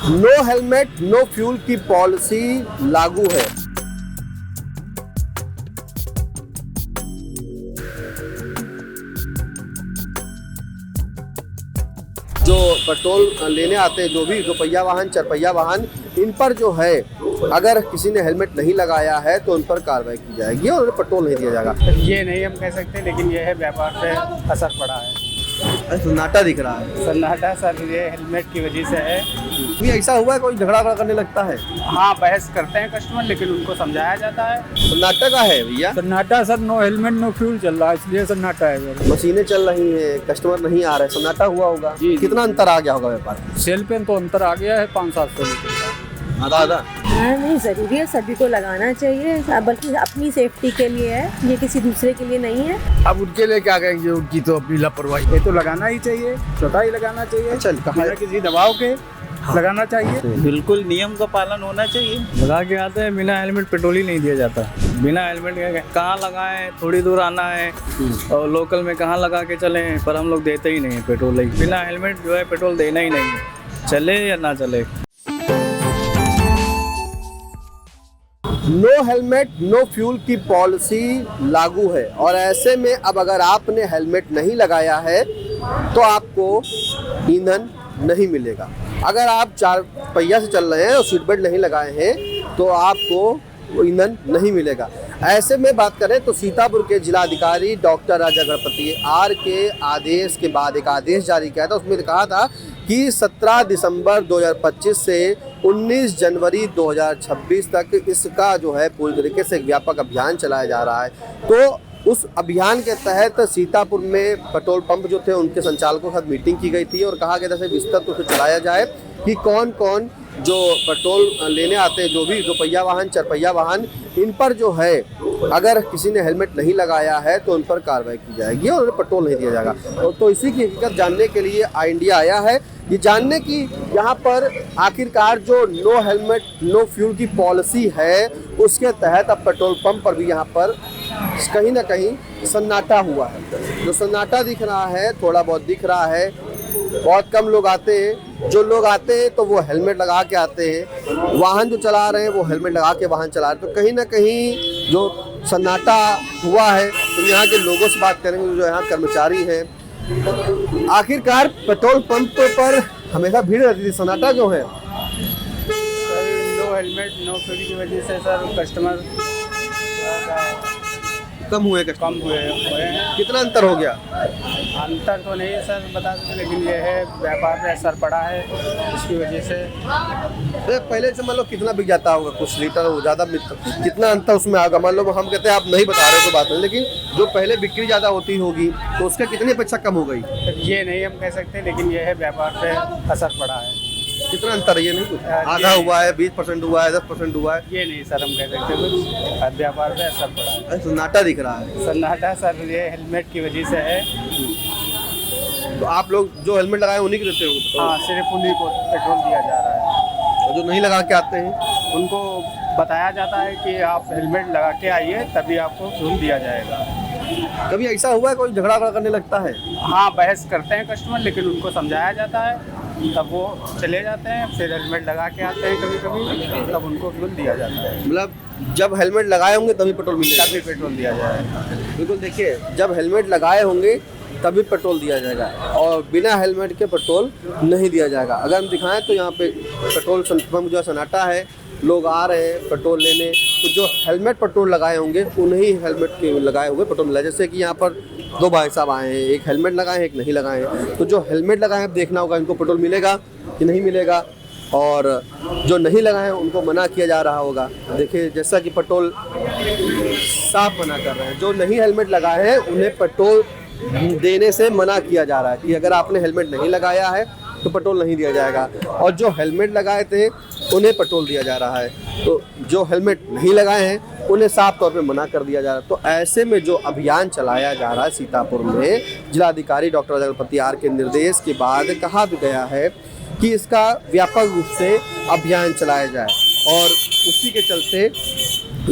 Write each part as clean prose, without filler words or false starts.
No helmet no fuel की policy लागू है। जो पेट्रोल लेने आते हैं, जो भी दोपहिया वाहन, चरपहिया वाहन, इन पर जो है अगर किसी ने हेलमेट नहीं लगाया है तो उन पर कार्रवाई की जाएगी और उन्हें पेट्रोल नहीं दिया जाएगा। ये नहीं हम कह सकते, लेकिन यह है व्यापार पे असर पड़ा है। सन्नाटा दिख रहा है। सन्नाटा सर ये हेलमेट की वजह से है। भी ऐसा हुआ है कोई झगड़ा करने लगता है? हाँ, बहस करते हैं कस्टमर, लेकिन उनको समझाया जाता है। सन्नाटा का है भैया। सन्नाटा sir, no helmet no fuel चल रहा है, इसलिए सन्नाटा है। मशीनें चल रही हैं, कस्टमर नहीं आ रहे, सन्नाटा हुआ होगा। जी। कितना अंतर आ गया होगा व्यापार? सेल पे तो अंतर आ गया है 500-700 रुपये का। आधा। हाँ, नहीं ज़रूरी है, सभी को लगाना चाहिए, बल्कि अपनी सेफ्टी के लिए है, ये किसी दूसरे के लिए नहीं है। अब उनके लिए क्या कहेंगे, उनकी तो अपनी लापरवाही। ये तो लगाना ही चाहिए, स्वतः ही लगाना चाहिए। चल कहा किसी दबाव के लगाना चाहिए। बिल्कुल नियम का पालन होना चाहिए। लगा के आते हैं, बिना हेलमेट पेट्रोल ही नहीं दिया जाता। बिना हेलमेट के कहाँ लगाएं, थोड़ी दूर आना है और लोकल में कहाँ लगा के चलें, पर हम लोग देते ही नहीं है पेट्रोल। बिना हेलमेट जो है पेट्रोल देना ही नहीं है, चले या ना चले। नो हेलमेट नो फ्यूल की पॉलिसी लागू है और ऐसे में अब अगर आपने हेलमेट नहीं लगाया है तो आपको ईंधन नहीं मिलेगा। अगर आप चार पहिया से चल रहे हैं और सीट बेल्ट नहीं लगाए हैं तो आपको ईंधन नहीं मिलेगा। ऐसे में बात करें तो सीतापुर के जिलाधिकारी डॉक्टर राजा गणपति आर के आदेश के बाद एक आदेश जारी किया था। उसमें कहा था कि 17 दिसंबर 2025 से 19 जनवरी 2026 तक इसका जो है पूरी तरीके से एक व्यापक अभियान चलाया जा रहा है। तो उस अभियान के तहत सीतापुर में पेट्रोल पंप जो थे उनके संचालकों के साथ मीटिंग की गई थी और कहा गया था कि विस्तृत रूप से चलाया जाए कि कौन कौन जो पेट्रोल लेने आते हैं, जो भी दोपहिया वाहन, चरपहिया वाहन, इन पर जो है अगर किसी ने हेलमेट नहीं लगाया है तो उन पर कार्रवाई की जाएगी और उन्हें पेट्रोल नहीं दिया जाएगा। तो इसी की हकीकत जानने के लिए आई इंडिया आया है, ये जानने की यहाँ पर आखिरकार जो नो हेलमेट नो फ्यूल की पॉलिसी है उसके तहत अब पेट्रोल पंप पर भी यहाँ पर कहीं ना कहीं सन्नाटा हुआ है। जो सन्नाटा दिख रहा है, थोड़ा बहुत दिख रहा है, बहुत कम लोग आते हैं। जो लोग आते हैं तो वो हेलमेट लगा के आते हैं, वाहन जो चला रहे हैं वो हेलमेट लगा के वाहन चला रहे हैं। तो कहीं ना कहीं जो सन्नाटा हुआ है, तो यहाँ के लोगों से बात करेंगे जो यहाँ कर्मचारी हैं। आखिरकार पेट्रोल पंप पर हमेशा भीड़ रहती थी, सन्नाटा जो है नो हेलमेट नो फ्यूल की वजह से सर कस्टमर कम हुए हैं। कितना अंतर हो गया? अंतर तो नहीं है सर बता सकते, लेकिन ये है व्यापार पे असर पड़ा है इसकी वजह से। पहले से मान लो कितना बिक जाता होगा, कुछ लीटर हो ज़्यादा, कितना अंतर उसमें आएगा? मान लो हम कहते हैं आप नहीं बता रहे तो बात नहीं, लेकिन जो पहले बिक्री ज़्यादा होती होगी तो उसका कितनी अपेक्षा कम हो गई? ये नहीं हम कह सकते, लेकिन ये है व्यापार पे असर पड़ा है। कितना अंतर है? ये नहीं कुछ आधा हुआ है, 20% हुआ है, 10% हुआ है? ये नहीं सर हम कह सकते कुछ, व्यापार पे असर पड़ा है। सन्नाटा दिख रहा है। सन्नाटा सर ये हेलमेट की वजह से है। तो आप लोग जो हेलमेट लगाए उन्हीं को देते हो? हाँ, सिर्फ उन्हीं को पेट्रोल दिया जा रहा है। और जो नहीं लगा के आते हैं उनको बताया जाता है कि आप हेलमेट लगा के आइए, तभी आपको फ्यूल दिया जाएगा। कभी ऐसा हुआ है कोई झगड़ा करने लगता है? हाँ, बहस करते हैं कस्टमर, लेकिन उनको समझाया जाता है, तब वो चले जाते हैं। फिर हेलमेट लगा के आते हैं कभी कभी, तब उनको फ्यूल दिया जाता है। मतलब जब हेलमेट लगाए होंगे तभी पेट्रोल मिलेगा? तभी पेट्रोल दिया जाएगा। बिल्कुल, देखिए जब हेलमेट लगाए होंगे तभी पेट्रोल दिया जाएगा और बिना हेलमेट के पेट्रोल नहीं दिया जाएगा। अगर हम दिखाएं तो यहाँ पे पेट्रोल पंप जो सन्नाटा है, लोग आ रहे हैं पेट्रोल लेने, तो जो हेलमेट पेट्रोल लगाए होंगे उन्हीं हेलमेट के लगाए हुए पेट्रोल मिला। जैसे कि यहाँ पर दो भाई साहब आए हैं, एक हेलमेट लगाए हैं, एक नहीं लगाए हैं। तो जो हेलमेट लगाए हैं देखना होगा इनको पेट्रोल मिलेगा कि नहीं मिलेगा, और जो नहीं लगाए हैं उनको मना किया जा रहा होगा। देखिए जैसा कि पेट्रोल साफ मना कर रहे हैं, जो नहीं हेलमेट लगाए हैं उन्हें पेट्रोल देने से मना किया जा रहा है कि अगर आपने हेलमेट नहीं लगाया है तो पेट्रोल नहीं दिया जाएगा, और जो हेलमेट लगाए थे उन्हें पेट्रोल दिया जा रहा है। तो जो हेलमेट नहीं लगाए हैं उन्हें साफ तौर पे मना कर दिया जा रहा है। तो ऐसे में जो अभियान चलाया जा रहा है सीतापुर में, जिलाधिकारी डॉक्टर राजा गणपति आर के निर्देश के बाद कहा भी गया है कि इसका व्यापक रूप से अभियान चलाया जाए, और उसी के चलते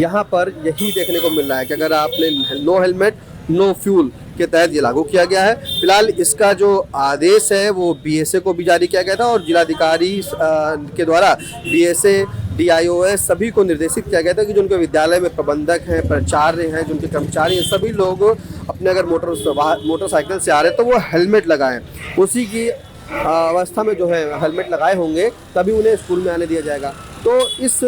यहाँ पर यही देखने को मिल रहा है कि अगर आपने नो हेलमेट नो फ्यूल के तहत ये लागू किया गया है। फिलहाल इसका जो आदेश है वो बीएसए को भी जारी किया गया था और जिलाधिकारी के द्वारा बीएसए DIOS सभी को निर्देशित किया गया था कि जो उनके विद्यालय में प्रबंधक हैं, प्राचार्य हैं, जो उनके कर्मचारी हैं, सभी लोग अपने अगर मोटरसाइकिल से आ रहे हैं तो वो हेलमेट लगाएं। उसी की अवस्था में जो है हेलमेट लगाए होंगे तभी उन्हें स्कूल में आने दिया जाएगा। तो इस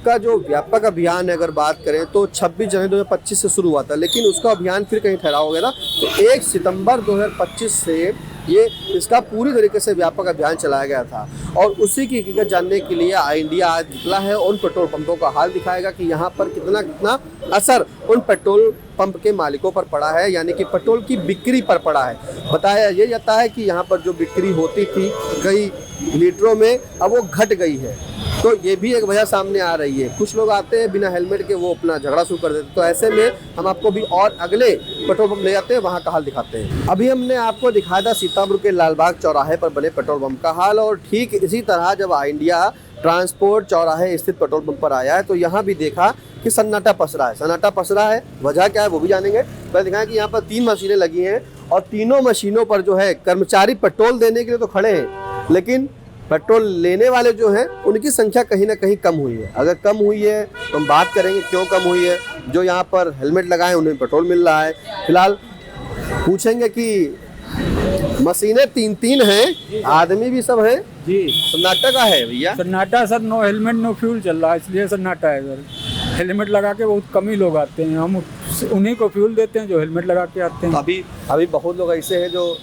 का जो व्यापक अभियान है अगर बात करें तो 26 जनवरी 2025 से शुरू हुआ था, लेकिन उसका अभियान फिर कहीं ठहरा हो गया ना, तो 1 सितंबर 2025 से ये इसका पूरी तरीके से व्यापक अभियान चलाया गया था। और उसी की हकीकत जानने के लिए आई इंडिया आज निकला है, उन पेट्रोल पंपों का हाल दिखाएगा कि यहाँ पर कितना असर उन पेट्रोल पंप के मालिकों पर पड़ा है, यानी कि पेट्रोल की बिक्री पर पड़ा है। बताया ये जाता है कि यहाँ पर जो बिक्री होती थी कई लीटरों में, अब वो घट गई है। तो ये भी एक वजह सामने आ रही है। कुछ लोग आते हैं बिना हेलमेट के, वो अपना झगड़ा शुरू कर देते हैं। तो ऐसे में हम आपको भी और अगले पेट्रोल पंप ले जाते हैं, वहाँ का हाल दिखाते हैं। अभी हमने आपको दिखाया था सीतापुर के लालबाग चौराहे पर बने पेट्रोल पंप का हाल, और ठीक इसी तरह जब आई इंडिया ट्रांसपोर्ट चौराहे स्थित पेट्रोल पंप पर आया है तो यहाँ भी देखा कि सन्नाटा पसरा है। सन्नाटा पसरा है, वजह क्या है वो भी जानेंगे। पहले दिखाएं कि यहाँ पर 3 मशीनें लगी हैं और तीनों मशीनों पर जो है कर्मचारी पेट्रोल देने के लिए तो खड़े हैं, लेकिन पेट्रोल लेने वाले जो हैं उनकी संख्या कहीं ना कहीं कम हुई है। अगर कम हुई है तो हम बात करेंगे क्यों कम हुई है। जो यहाँ पर हेलमेट लगाए उन्हें पेट्रोल मिल रहा है। फिलहाल पूछेंगे कि मशीनें 3 हैं, आदमी भी सब हैं जी। सन्नाटा का है भैया। सन्नाटा sir, no helmet no fuel चल रहा है, इसलिए सन्नाटा है सर। हेलमेट लगा के बहुत कम ही लोग आते हैं, हम उन्हीं को फ्यूल देते हैं जो हेलमेट लगा के आते हैं। अभी बहुत लोग ऐसे हैं जो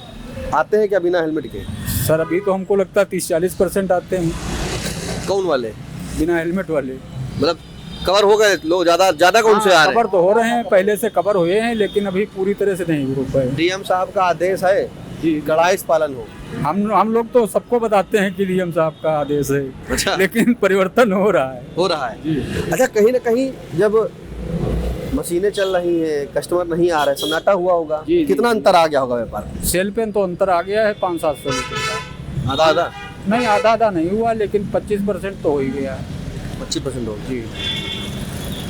आते हैं क्या बिना हेलमेट के? सर अभी तो हमको लगता है 30-40% आते हैं। कौन वाले? बिना हेलमेट वाले। मतलब कवर हो गए लोग, ज्यादा कौन से आ रहे कवर तो हो रहे हैं, पहले से कवर हुए हैं, लेकिन अभी पूरी तरह से नहीं हो पाए। डीएम साहब का आदेश है जी, कड़ाई से पालन हो। हम लोग तो सबको बताते हैं कि डीएम साहब का आदेश है। अच्छा। लेकिन परिवर्तन हो रहा है जी। अच्छा, कहीं ना कहीं जब मशीनें चल रही हैं, कस्टमर नहीं आ रहे, सन्नाटा हुआ होगा, जी। कितना अंतर आ गया होगा व्यापार? सेल पे तो अंतर आ गया है 500-700 रुपये का। आधा नहीं, आधा नहीं हुआ, लेकिन 25% तो हो ही गया है। 25% हो जी,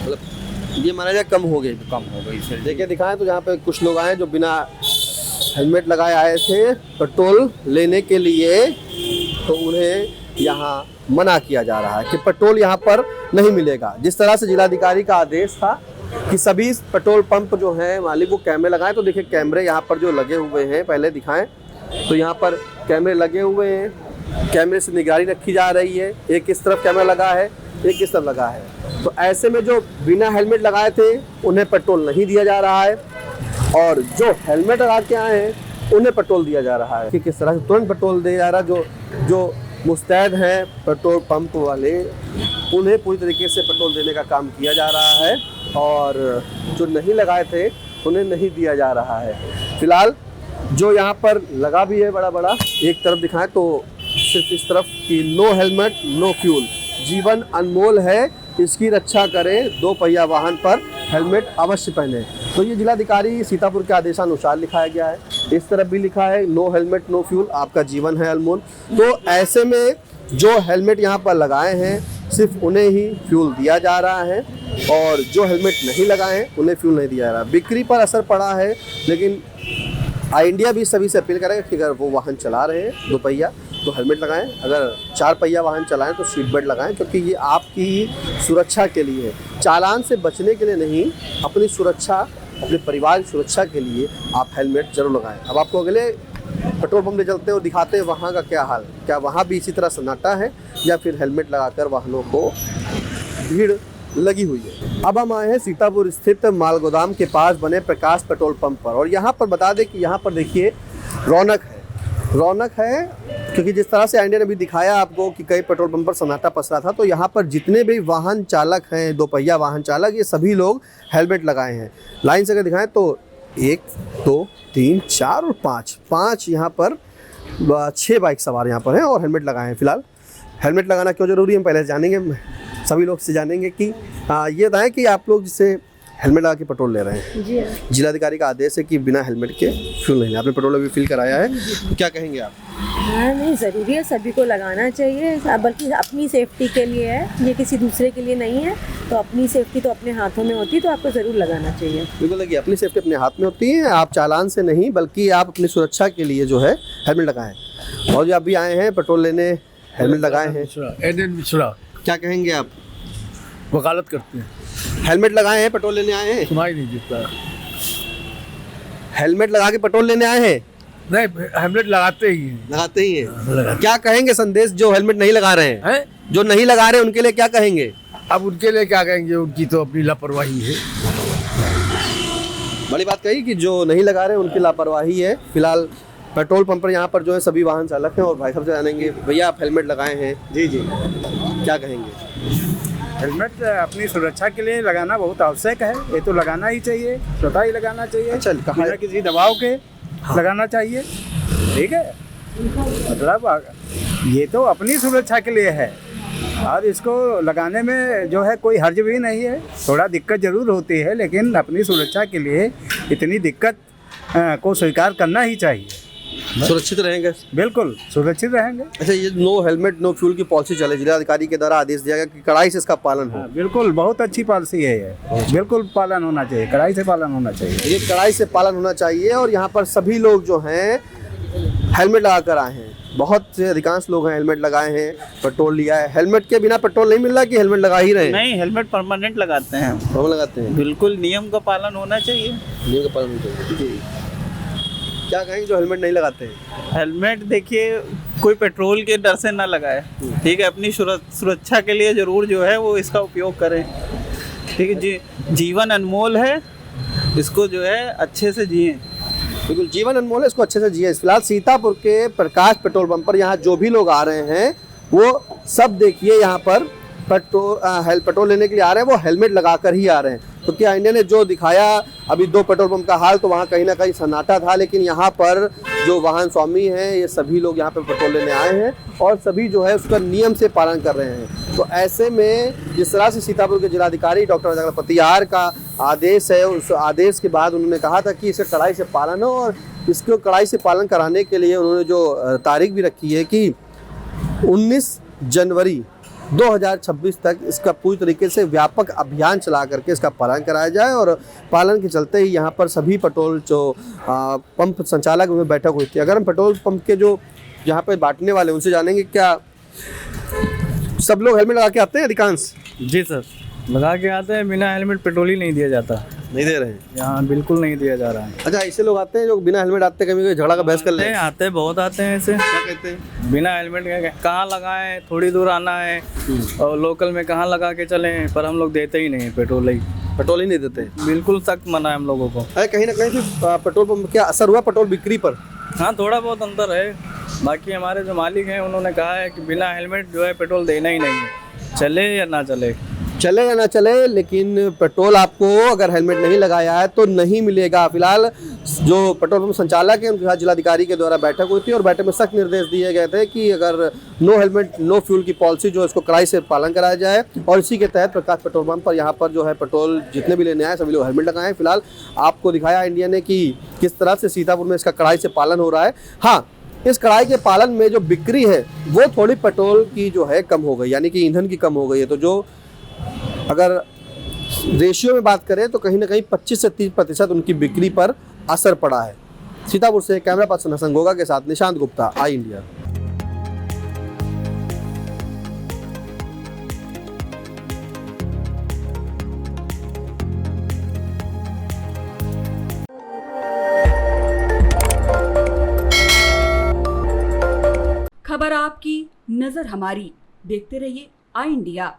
मतलब ये माना जाए कम हो गई। सर। देखिए दिखाएं तो यहाँ पे कुछ लोग आए जो बिना हेलमेट लगाए आए थे पेट्रोल लेने के लिए, तो उन्हें यहाँ मना किया जा रहा है कि पेट्रोल यहाँ पर नहीं मिलेगा। जिस तरह से जिलाधिकारी का आदेश था कि सभी पेट्रोल पंप जो हैं मालिक वो कैमरे लगाएं, तो देखिए कैमरे यहाँ पर जो लगे हुए हैं, पहले दिखाएं तो यहाँ पर कैमरे लगे हुए हैं, कैमरे से निगरानी रखी जा रही है। एक इस तरफ कैमरा लगा है, एक इस तरफ लगा है। तो ऐसे में जो बिना हेलमेट लगाए थे उन्हें पेट्रोल नहीं दिया जा रहा है, और जो हेलमेट लगा के आए हैं उन्हें पेट्रोल दिया जा रहा है। कि किस तरह से तुरंत पेट्रोल दिया जा रहा है। जो मुस्तैद हैं पेट्रोल पंप वाले, उन्हें पूरी तरीके से पेट्रोल देने का काम किया जा रहा है, और जो नहीं लगाए थे उन्हें नहीं दिया जा रहा है। फिलहाल जो यहाँ पर लगा भी है बड़ा, एक तरफ दिखाएं तो सिर्फ इस तरफ कि नो हेलमेट नो फ्यूल, जीवन अनमोल है, इसकी रक्षा करें, 2 पहिया वाहन पर हेलमेट अवश्य पहने। तो ये जिलाधिकारी सीतापुर के आदेशानुसार लिखाया गया है। इस तरफ भी लिखा है नो हेलमेट नो फ्यूल, आपका जीवन है अनमोल। तो ऐसे में जो हेलमेट यहाँ पर लगाए हैं सिर्फ उन्हें ही फ्यूल दिया जा रहा है, और जो हेलमेट नहीं लगाए हैं उन्हें फ्यूल नहीं दिया जा रहा। बिक्री पर असर पड़ा है, लेकिन आई इंडिया भी सभी से अपील करेगा कि अगर वो वाहन चला रहे हैं 2 पहिया तो हेलमेट लगाएं, अगर 4 पहिया वाहन चलाएं तो सीट बेल्ट लगाएं, क्योंकि ये आपकी सुरक्षा के लिए है। चालान से बचने के लिए नहीं, अपनी सुरक्षा, अपने परिवार की सुरक्षा के लिए आप हेलमेट जरूर लगाएं। अब आपको अगले पेट्रोल पंप ले चलते हैं और दिखाते हैं वहाँ का क्या हाल, क्या वहाँ भी इसी तरह सन्नाटा है या फिर हेलमेट लगाकर वाहनों को भीड़ लगी हुई है। अब हम आए हैं सीतापुर स्थित माल गोदाम के पास बने प्रकाश पेट्रोल पंप पर, और यहाँ पर बता दें कि यहाँ पर देखिए रौनक है, क्योंकि जिस तरह से इंडिया ने भी दिखाया आपको कि कई पेट्रोल पंप पर सन्नाटा पसरा था, तो यहाँ पर जितने भी वाहन चालक हैं, 2 पहिया वाहन चालक, ये सभी लोग हेलमेट लगाए हैं। लाइन से अगर दिखाएं तो 1 2 3 4 और 5 यहाँ पर 6 बाइक सवार यहाँ पर हैं और हेलमेट लगाए हैं। फिलहाल हेलमेट लगाना क्यों जरूरी है हम पहले जानेंगे, सभी लोग से जानेंगे कि ये बताएं कि आप लोग जिससे हेलमेट लगा के पेट्रोल ले रहे हैं। जी हाँ। जिलाधिकारी का आदेश है कि बिना हेलमेट के फ्यूल नहीं, आपने पेट्रोल अभी फिल कराया है, तो क्या कहेंगे आप? हाँ, नहीं ज़रूरी है, सभी को लगाना चाहिए, बल्कि अपनी सेफ्टी के लिए है, ये किसी दूसरे के लिए नहीं है। तो अपनी सेफ्टी तो अपने हाथों में होती है, तो आपको ज़रूर लगाना चाहिए। बिल्कुल, देखिए अपनी सेफ्टी अपने हाथ में होती है। आप चालान से नहीं बल्कि आप अपनी सुरक्षा के लिए जो है हेलमेट लगाएं। और जो अभी आए हैं पेट्रोल लेने, हेलमेट लगाए हैं, एनएन मिश्रा क्या कहेंगे आप? वकालत करते हैं, हेलमेट लगाए हैं, पेट्रोल लेने आए हैं, सुनाई नहीं देता। हेलमेट लगा के पेट्रोल लेने आए हैं, नहीं, हेलमेट लगाते ही हैं। लगाते ही हैं। क्या कहेंगे संदेश जो हेलमेट नहीं लगा रहे हैं, हैं? जो नहीं लगा रहे हैं उनके लिए क्या कहेंगे? अब उनके लिए क्या कहेंगे, उनकी तो अपनी लापरवाही है। बड़ी बात कही कि जो नहीं लगा रहे हैं उनकी लापरवाही है। फिलहाल पेट्रोल पंप पर यहाँ पर जो है सभी वाहन चालक हैं और भाई साहब से जानेंगे, भैया आप हेलमेट लगाए हैं, जी जी, क्या कहेंगे? हेलमेट अपनी सुरक्षा के लिए लगाना बहुत आवश्यक है। ये तो लगाना ही चाहिए, स्वतः ही लगाना चाहिए। अच्छा, कहा बिना किसी दबाव के लगाना चाहिए, ठीक है। मतलब ये तो अपनी सुरक्षा के लिए है और इसको लगाने में जो है कोई हर्ज भी नहीं है। थोड़ा दिक्कत जरूर होती है, लेकिन अपनी सुरक्षा के लिए इतनी दिक्कत को स्वीकार करना ही चाहिए। सुरक्षित रहेंगे, बिल्कुल सुरक्षित रहेंगे। अच्छा, ये नो हेलमेट नो फ्यूल की पॉलिसी चले, जिलाधिकारी के द्वारा आदेश दिया गया कि कड़ाई से इसका पालन हो। बिल्कुल, बहुत अच्छी पॉलिसी है ये, बिल्कुल पालन होना चाहिए, कड़ाई से पालन होना चाहिए। ये कड़ाई से पालन होना चाहिए। और यहाँ पर सभी लोग जो हैं हेलमेट लगा कर आए हैं, बहुत से अधिकांश लोग हैं हेलमेट लगाए हैं, पेट्रोल लिया है। हेलमेट के बिना पेट्रोल नहीं मिल रहा कि हेलमेट लगा ही रहे हैं? नहीं, हेलमेट परमानेंट लगाते हैं। हम लगाते हैं, बिल्कुल नियम का पालन होना चाहिए। नियम का पालन होना चाहिए। क्या कहेंगे जो हेलमेट नहीं लगाते हैं? हेलमेट देखिए, कोई पेट्रोल के डर से ना लगाए, ठीक है। अपनी सुरक्षा के लिए जरूर जो है वो इसका उपयोग करें, ठीक है। जीवन अनमोल है, इसको जो है अच्छे से जिए। बिल्कुल, जीवन अनमोल है, इसको अच्छे से जिए। फिलहाल सीतापुर के प्रकाश पेट्रोल पंप पर यहाँ जो भी लोग आ रहे हैं वो सब देखिए यहाँ पर पेट्रोल लेने के लिए आ रहे हैं, वो हेलमेट लगाकर ही आ रहे हैं। तो क्या इंडिया ने जो दिखाया अभी 2 पेट्रोल पंप का हाल, तो वहाँ कहीं ना कहीं सन्नाटा था, लेकिन यहाँ पर जो वाहन स्वामी हैं ये सभी लोग यहाँ पर पेट्रोल लेने आए हैं और सभी जो है उसका नियम से पालन कर रहे हैं। तो ऐसे में जिस तरह से सीतापुर के जिलाधिकारी डॉक्टर पतियार का आदेश है, उस आदेश के बाद उन्होंने कहा था कि इसे कड़ाई से पालन हो, और इसको कड़ाई से पालन कराने के लिए उन्होंने जो तारीख भी रखी है कि 19 जनवरी 2026 तक इसका पूरी तरीके से व्यापक अभियान चला करके इसका पालन कराया जाए। और पालन के चलते ही यहाँ पर सभी पेट्रोल जो पंप संचालक उनमें बैठक हुई थी। अगर हम पेट्रोल पंप के जो यहाँ पर बांटने वाले उनसे जानेंगे, क्या सब लोग हेलमेट लगा के आते हैं? अधिकांश जी सर, लगा के आते हैं। बिना हेलमेट पेट्रोल ही नहीं दिया जाता, नहीं दे रहे हैं यहाँ बिल्कुल नहीं दिया जा रहा है। अच्छा, ऐसे लोग आते हैं जो बिना हेलमेट आते, कभी कभी झगड़ा का बहस कर लेते हैं? आते बहुत आते हैं ऐसे। क्या कहते हैं? बिना हेलमेट के कहाँ लगाएं, थोड़ी दूर आना है और लोकल में कहाँ लगा के चलें, पर हम लोग देते ही नहीं पेट्रोल ही नहीं देते। बिल्कुल सख्त मना है हम लोगों को। अरे कहीं ना कहीं पेट्रोल पंप क्या असर हुआ पेट्रोल बिक्री पर? हाँ, थोड़ा बहुत अंतर है। बाकी हमारे जो मालिक हैं उन्होंने कहा है कि बिना हेलमेट जो है पेट्रोल देना ही नहीं है, चले या ना चले। चले या ना चले, लेकिन पेट्रोल आपको अगर हेलमेट नहीं लगाया है तो नहीं मिलेगा। फिलहाल जो पेट्रोल पंप संचालक हैं उनके साथ जिलाधिकारी के द्वारा बैठक हुई थी और बैठक में सख्त निर्देश दिए गए थे कि अगर नो हेलमेट नो फ्यूल की पॉलिसी जो है इसको कड़ाई से पालन कराया जाए। और इसी के तहत प्रकाश पेट्रोल पंप पर यहाँ पर जो है पेट्रोल जितने भी लेने आए सभी लोग हेलमेट लगाए हैं। फिलहाल आपको दिखाया इंडिया ने कि किस तरह से सीतापुर में इसका कड़ाई से पालन हो रहा है। हाँ, इस कड़ाई के पालन में जो बिक्री है वो थोड़ी पेट्रोल की जो है कम हो गई, यानी कि ईंधन की कम हो गई है। तो जो अगर रेशियो में बात करें तो कहीं ना कहीं 25 से 30% उनकी बिक्री पर असर पड़ा है। सीतापुर से कैमरा पर्सन हसन गोगा के साथ निशांत गुप्ता, आई इंडिया। खबर आपकी, नजर हमारी। देखते रहिए आई इंडिया।